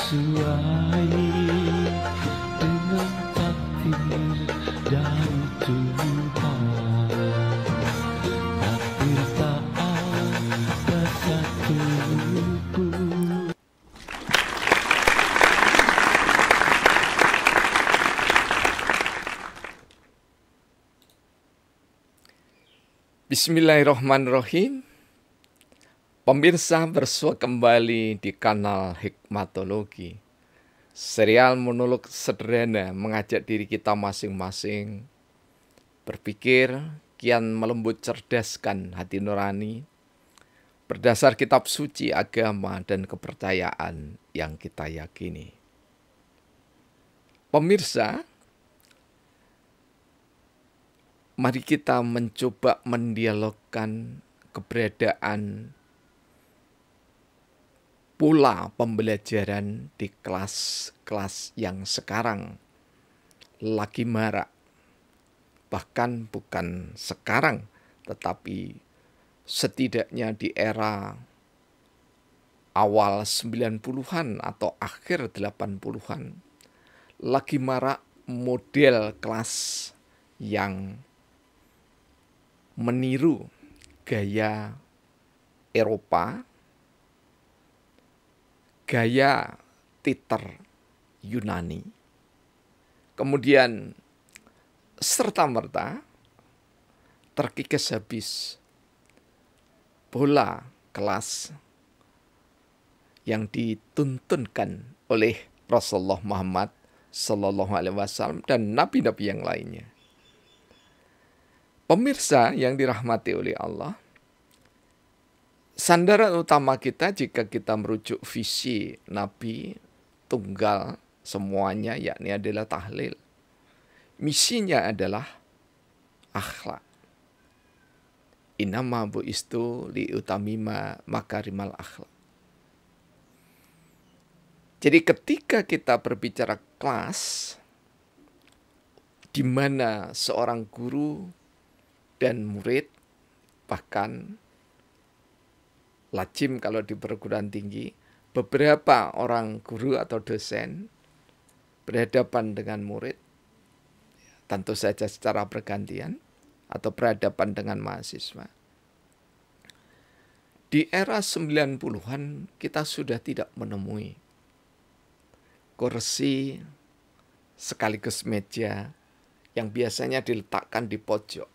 sesuai dengan takdir dari Tuhan. Takdir tak ada satupun. Bismillahirrahmanirrahim. Pemirsa, bersua kembali di kanal Hikmatologi, serial monolog sederhana mengajak diri kita masing-masing berpikir kian melembut cerdaskan hati nurani berdasar kitab suci agama dan kepercayaan yang kita yakini. Pemirsa, mari kita mencoba mendialogkan keberadaan pola pembelajaran di kelas-kelas yang sekarang lagi marak. Bahkan bukan sekarang, tetapi setidaknya di era awal 90-an atau akhir 80-an lagi marak model kelas yang meniru gaya Eropa, gaya teater Yunani, kemudian serta-merta terkikis habis pola kelas yang dituntunkan oleh Rasulullah Muhammad Sallallahu Alaihi Wasallam dan nabi-nabi yang lainnya. Pemirsa yang dirahmati oleh Allah, sandaran utama kita jika kita merujuk visi Nabi tunggal semuanya, yakni adalah tahlil. Misinya adalah akhlak. Innama bu'istu liutamima makarimal akhlak. Jadi ketika kita berbicara kelas, di mana seorang guru dan murid, bahkan lazim kalau di perguruan tinggi, beberapa orang guru atau dosen berhadapan dengan murid, tentu saja secara bergantian, atau berhadapan dengan mahasiswa. Di era 90-an kita sudah tidak menemui kursi sekaligus meja yang biasanya diletakkan di pojok.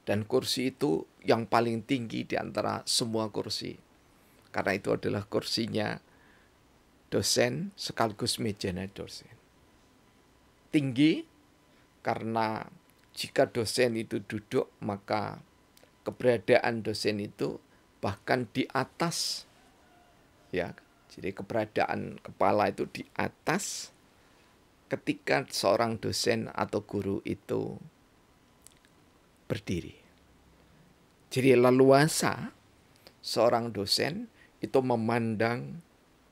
Dan kursi itu yang paling tinggi di antara semua kursi. Karena itu adalah kursinya dosen sekaligus mejanya dosen. Tinggi karena jika dosen itu duduk, maka keberadaan dosen itu bahkan di atas. Ya, jadi keberadaan kepala itu di atas ketika seorang dosen atau guru itu berdiri. Jadi leluasa seorang dosen itu memandang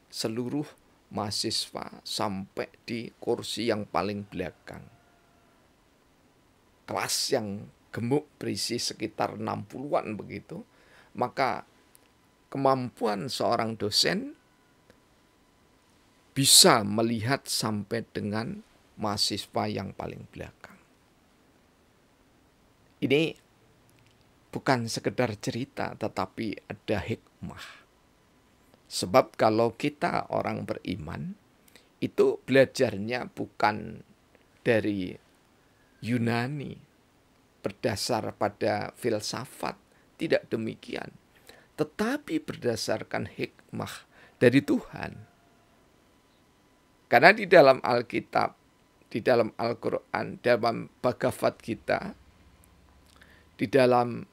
seluruh mahasiswa sampai di kursi yang paling belakang. Kelas yang gemuk berisi sekitar 60-an begitu, maka kemampuan seorang dosen bisa melihat sampai dengan mahasiswa yang paling belakang. Ini bukan sekedar cerita, tetapi ada hikmah. Sebab kalau kita orang beriman, itu belajarnya bukan dari Yunani, berdasar pada filsafat, tidak demikian. Tetapi berdasarkan hikmah dari Tuhan. Karena di dalam Alkitab, di dalam Al-Quran, dalam Bhagavad Gita, di dalam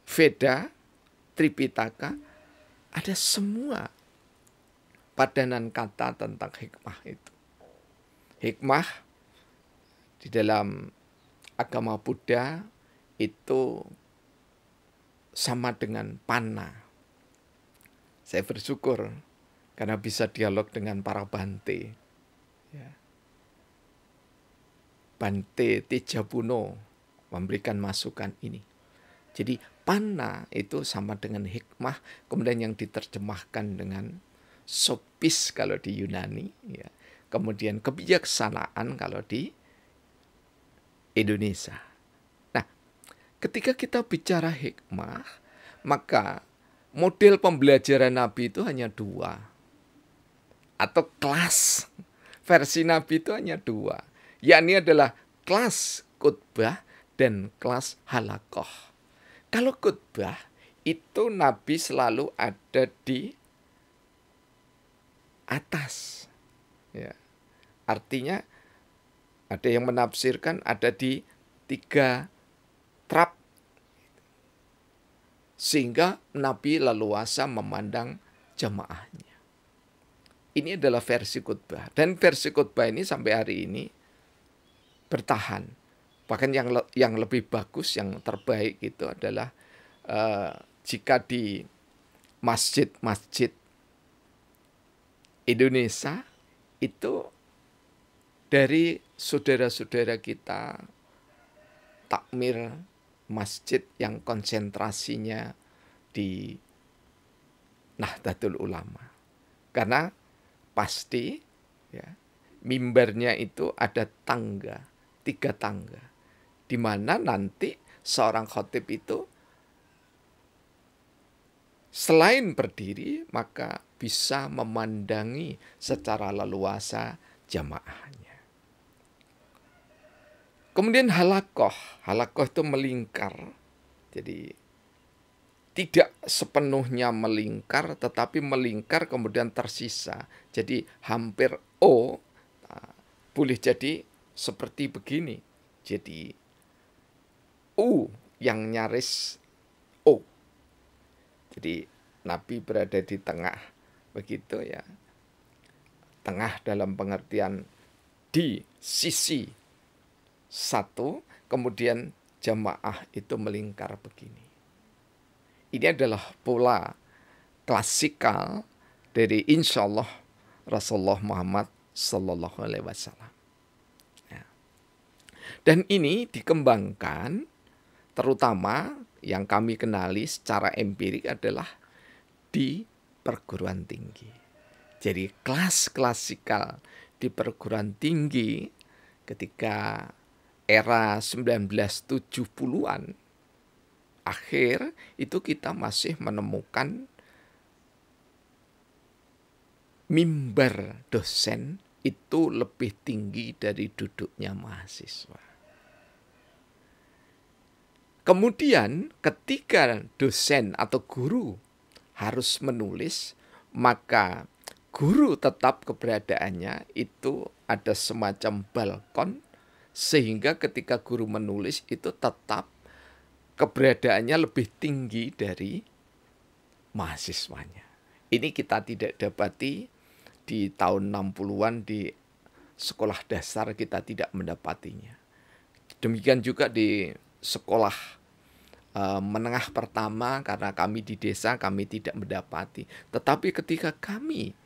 Veda, Tripitaka, ada semua padanan kata tentang hikmah itu. Hikmah di dalam agama Buddha itu sama dengan panna. Saya bersyukur karena bisa dialog dengan para Bante. Ya. Bante Tejapuno memberikan masukan ini. Jadi Panna itu sama dengan hikmah, kemudian yang diterjemahkan dengan sophis kalau di Yunani, ya. Kemudian kebijaksanaan kalau di Indonesia. Nah, ketika kita bicara hikmah, maka model pembelajaran Nabi itu hanya dua. Atau kelas versi Nabi itu hanya dua. Yakni adalah kelas khutbah dan kelas halakoh. Kalau khutbah itu Nabi selalu ada di atas. Ya. Artinya ada yang menafsirkan ada di 3 trap. Sehingga Nabi leluasa memandang jemaahnya. Ini adalah versi khutbah. Dan versi khutbah ini sampai hari ini bertahan. Bahkan yang lebih bagus, yang terbaik itu adalah jika di masjid-masjid Indonesia itu dari saudara-saudara kita takmir masjid yang konsentrasinya di Nahdlatul Ulama. Karena pasti ya, mimbarnya itu ada tangga, 3 tangga. Di mana nanti seorang khotib itu selain berdiri maka bisa memandangi secara leluasa jamaahnya. Kemudian halakoh itu melingkar. Jadi tidak sepenuhnya melingkar, tetapi melingkar kemudian tersisa. Jadi hampir O, boleh jadi seperti begini. Jadi U yang nyaris O. Jadi Nabi berada di tengah, begitu ya. Tengah dalam pengertian di sisi satu, kemudian jamaah itu melingkar begini. Ini adalah pola klasikal dari insya Allah Rasulullah Muhammad Sallallahu Alaihi Wasallam. Ya. Dan ini dikembangkan terutama yang kami kenali secara empirik adalah di perguruan tinggi. Jadi kelas klasikal di perguruan tinggi ketika era 1970-an akhir itu kita masih menemukan mimbar dosen itu lebih tinggi dari duduknya mahasiswa. Kemudian ketika dosen atau guru harus menulis, maka guru tetap keberadaannya itu ada semacam balkon, sehingga ketika guru menulis itu tetap keberadaannya lebih tinggi dari mahasiswanya. Ini kita tidak dapati di tahun 60-an di sekolah dasar, kita tidak mendapatinya. Demikian juga di sekolah menengah pertama, karena kami di desa kami tidak mendapati. Tetapi ketika kami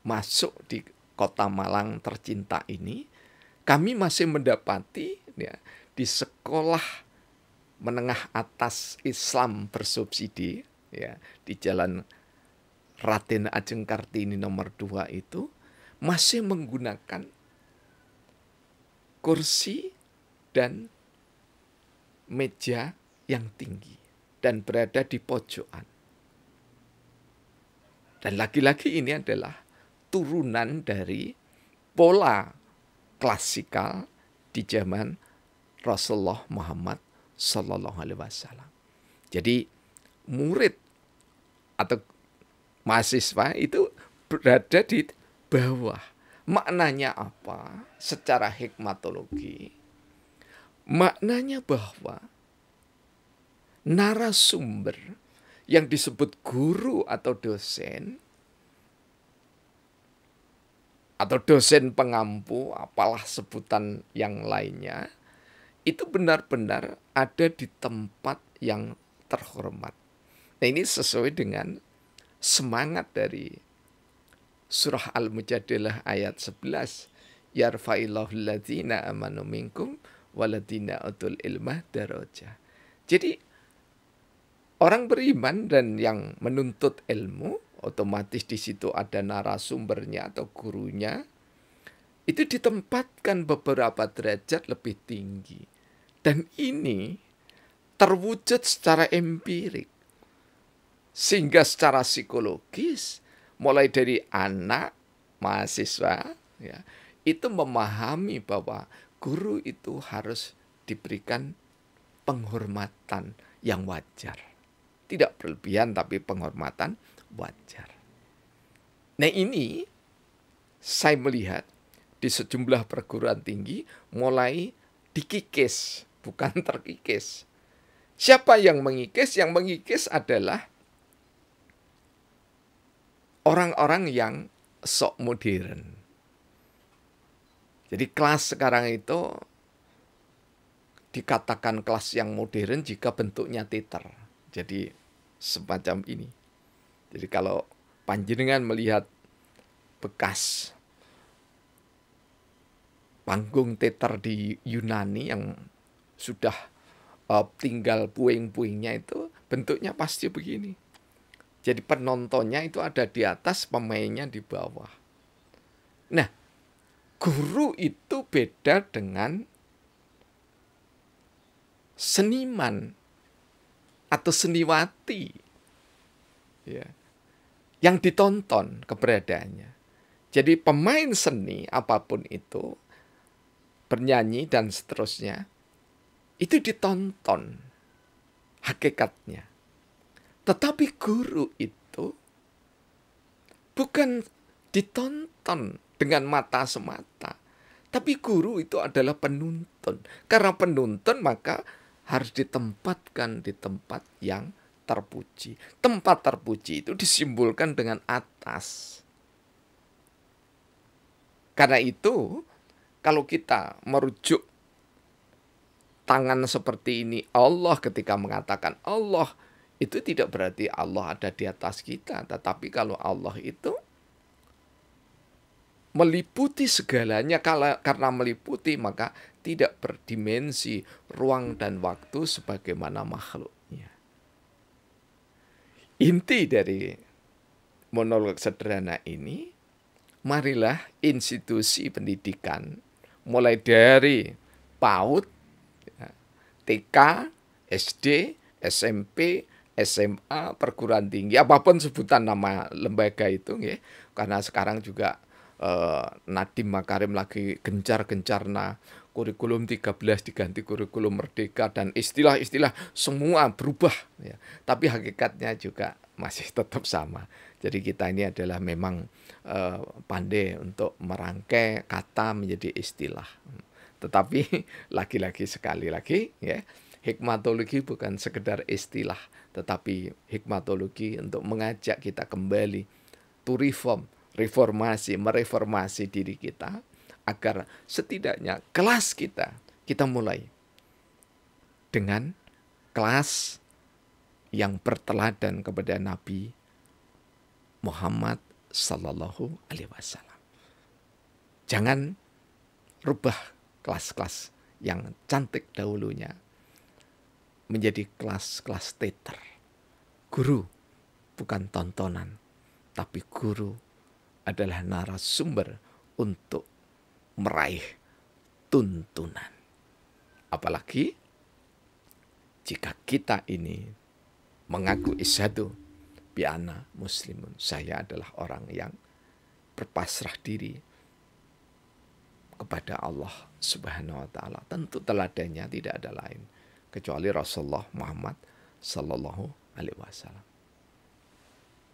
masuk di kota Malang tercinta ini, kami masih mendapati ya, di sekolah menengah atas Islam bersubsidi ya, di Jalan Raden Ajeng Kartini nomor 2 itu masih menggunakan kursi dan meja yang tinggi dan berada di pojokan. Dan lagi-lagi ini adalah turunan dari pola klasikal di zaman Rasulullah Muhammad Sallallahu Alaihi Wasallam. Jadi murid atau mahasiswa itu berada di bawah. Maknanya apa? Secara hikmatologi, maknanya bahwa narasumber yang disebut guru atau dosen pengampu, apalah sebutan yang lainnya, itu benar-benar ada di tempat yang terhormat. Nah, ini sesuai dengan semangat dari surah Al-Mujadilah ayat 11. Yarfa'illahu alladzina amanu minkum waladina utul ilmah darajah. Jadi Orang beriman dan yang menuntut ilmu, otomatis di situ ada narasumbernya atau gurunya, itu ditempatkan beberapa derajat lebih tinggi. Dan ini terwujud secara empirik. Sehingga secara psikologis, mulai dari anak, mahasiswa, ya, itu memahami bahwa guru itu harus diberikan penghormatan yang wajar. Tidak berlebihan, tapi penghormatan wajar. Nah ini saya melihat di sejumlah perguruan tinggi mulai dikikis, bukan terkikis. Siapa yang mengikis? Yang mengikis adalah orang-orang yang sok modern. Jadi kelas sekarang itu dikatakan kelas yang modern jika bentuknya teater. Jadi semacam ini. Jadi kalau panjenengan melihat bekas panggung teater di Yunani yang sudah tinggal puing-puingnya, itu bentuknya pasti begini. Jadi penontonnya itu ada di atas, pemainnya di bawah. Nah, guru itu beda dengan seniman atau seniwati, ya, yang ditonton keberadaannya. Jadi pemain seni apapun itu, bernyanyi dan seterusnya, itu ditonton hakikatnya. Tetapi guru itu bukan ditonton dengan mata semata. Tapi guru itu adalah penuntun. Karena penuntun maka harus ditempatkan di tempat yang terpuji. Tempat terpuji itu disimbolkan dengan atas. Karena itu kalau kita merujuk tangan seperti ini Allah, ketika mengatakan Allah, itu tidak berarti Allah ada di atas kita. Tetapi kalau Allah itu meliputi segalanya, karena meliputi maka tidak berdimensi ruang dan waktu sebagaimana makhluknya. Inti dari monolog sederhana ini, marilah institusi pendidikan mulai dari PAUD, TK, SD, SMP, SMA, perguruan tinggi, apapun sebutan nama lembaga itu, ya. Karena sekarang juga Nadiem Makarim lagi gencar-gencarna kurikulum 13 diganti kurikulum merdeka, dan istilah-istilah semua berubah, ya. Tapi hakikatnya juga masih tetap sama. Jadi kita ini adalah memang pandai untuk merangkai kata menjadi istilah. Tetapi lagi-lagi sekali lagi, ya, hikmatologi bukan sekedar istilah, tetapi hikmatologi untuk mengajak kita kembali to reform, mereformasi diri kita, agar setidaknya kelas kita mulai dengan kelas yang berteladan kepada Nabi Muhammad Sallallahu Alaihi Wasallam. Jangan rubah kelas-kelas yang cantik dahulunya menjadi kelas-kelas teater. Guru bukan tontonan, tapi guru adalah narasumber untuk meraih tuntunan. Apalagi jika kita ini mengaku isyhadu bi anna muslimun, saya adalah orang yang berpasrah diri kepada Allah Subhanahu wa taala. Tentu teladannya tidak ada lain kecuali Rasulullah Muhammad sallallahu alaihi wasallam.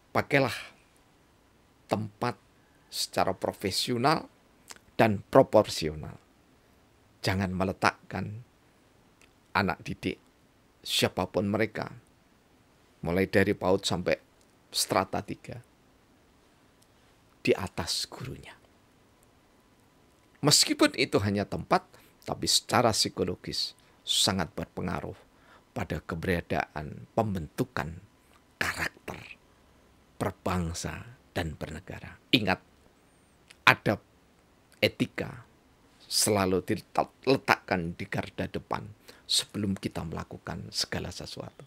Pakailah tempat secara profesional dan proporsional. Jangan meletakkan anak didik siapapun mereka, mulai dari PAUD sampai strata 3, di atas gurunya. Meskipun itu hanya tempat, tapi secara psikologis sangat berpengaruh pada keberadaan pembentukan karakter berbangsa dan bernegara. Ingat, adab, etika selalu diletakkan di garda depan sebelum kita melakukan segala sesuatu.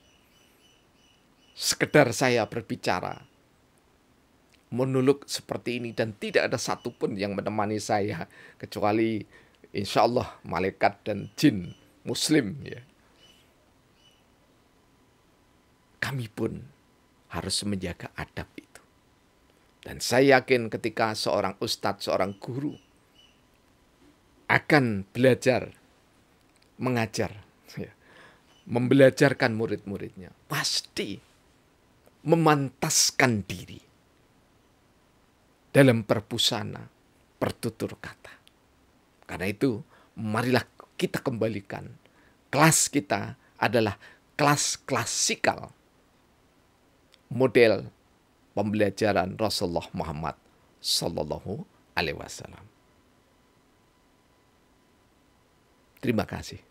sekedar saya berbicara, monolog seperti ini, dan tidak ada satupun yang menemani saya kecuali insya Allah malaikat dan jin muslim ya. Kami pun harus menjaga adab itu. Dan saya yakin ketika seorang ustadz, seorang guru akan belajar mengajar, ya, membelajarkan murid-muridnya, pasti memantaskan diri dalam berbusana, bertutur kata. Karena itu, marilah kita kembalikan. Kelas kita adalah kelas klasikal, model pembelajaran Rasulullah Muhammad Sallallahu Alaihi Wasallam. Terima kasih.